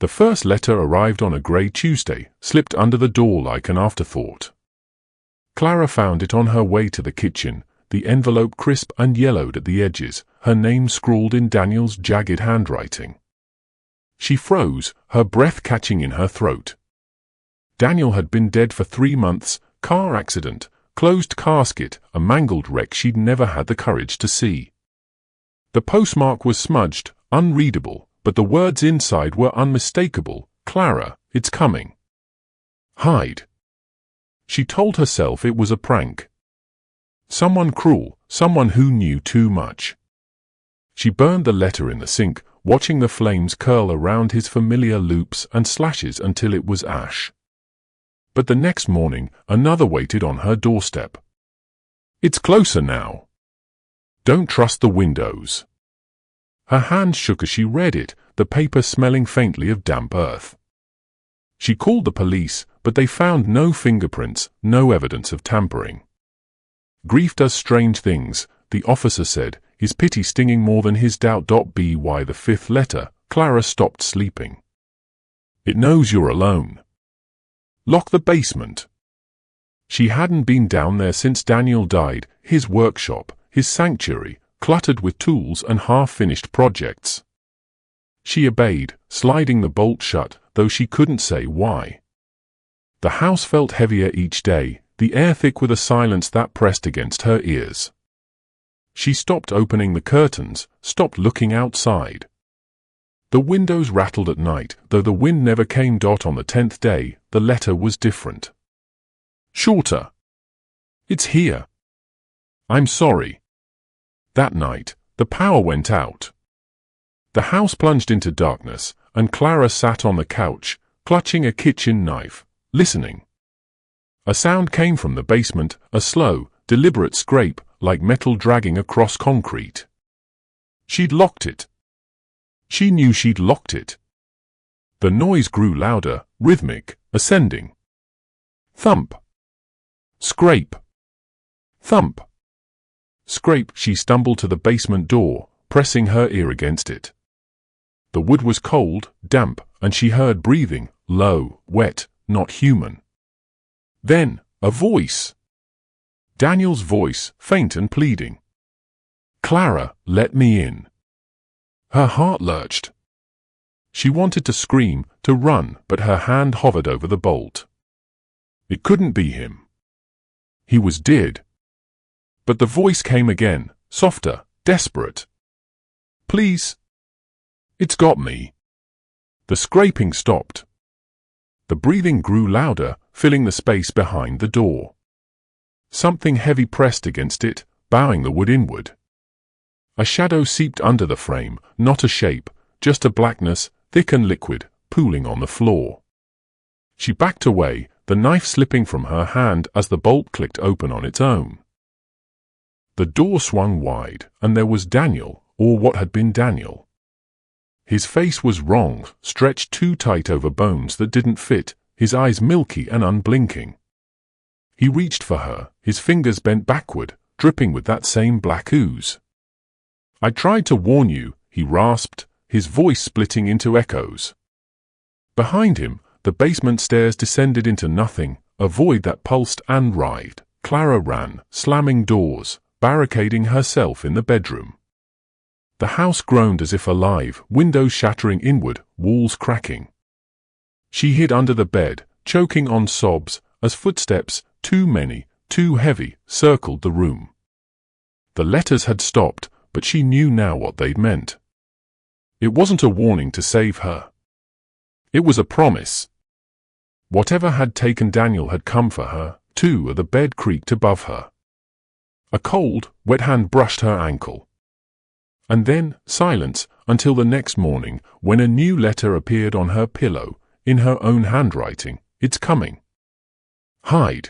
The first letter arrived on a grey Tuesday, slipped under the door like an afterthought. Clara found it on her way to the kitchen, the envelope crisp and yellowed at the edges, her name scrawled in Daniel's jagged handwriting. She froze, her breath catching in her throat. Daniel had been dead for 3 months, car accident, closed casket, a mangled wreck she'd never had the courage to see. The postmark was smudged, unreadable, but the words inside were unmistakable. Clara, it's coming. Hide. She told herself it was a prank. Someone cruel, someone who knew too much. She burned the letter in the sink, watching the flames curl around his familiar loops and slashes until it was ash. But the next morning, another waited on her doorstep. It's closer now. Don't trust the windows. Her hand shook as she read it, the paper smelling faintly of damp earth. She called the police, but they found no fingerprints, no evidence of tampering. Grief does strange things, the officer said, his pity stinging more than his doubt. By the 5th letter, Clara stopped sleeping. It knows you're alone. Lock the basement. She hadn't been down there since Daniel died, his workshop, his sanctuary, cluttered with tools and half-finished projects. She obeyed, sliding the bolt shut, though she couldn't say why. The house felt heavier each day, the air thick with a silence that pressed against her ears. She stopped opening the curtains, stopped looking outside. The windows rattled at night, though the wind never came. On the 10th day, the letter was different. Shorter. It's here. I'm sorry. That night, the power went out. The house plunged into darkness, and Clara sat on the couch, clutching a kitchen knife, listening. A sound came from the basement, a slow, deliberate scrape, like metal dragging across concrete. She'd locked it. She knew she'd locked it. The noise grew louder, rhythmic, ascending. Thump. Scrape. Thump. Scrape. She stumbled to the basement door, pressing her ear against it. The wood was cold, damp, and she heard breathing, low, wet, not human. Then, a voice. Daniel's voice, faint and pleading. Clara, let me in. Her heart lurched. She wanted to scream, to run, but her hand hovered over the bolt. It couldn't be him. He was dead. But the voice came again, softer, desperate. Please. It's got me. The scraping stopped. The breathing grew louder, filling the space behind the door. Something heavy pressed against it, bowing the wood inward. A shadow seeped under the frame, not a shape, just a blackness, thick and liquid, pooling on the floor. She backed away, the knife slipping from her hand as the bolt clicked open on its own. The door swung wide, and there was Daniel, or what had been Daniel. His face was wrong, stretched too tight over bones that didn't fit, his eyes milky and unblinking. He reached for her, his fingers bent backward, dripping with that same black ooze. I tried to warn you, he rasped, his voice splitting into echoes. Behind him, the basement stairs descended into nothing, a void that pulsed and writhed. Clara ran, slamming doors, barricading herself in the bedroom. The house groaned as if alive, windows shattering inward, walls cracking. She hid under the bed, choking on sobs, as footsteps, too many, too heavy, circled the room. The letters had stopped, but she knew now what they'd meant. It wasn't a warning to save her. It was a promise. Whatever had taken Daniel had come for her, too, as the bed creaked above her. A cold, wet hand brushed her ankle. And then, silence, until the next morning, when a new letter appeared on her pillow, in her own handwriting. It's coming. Hide.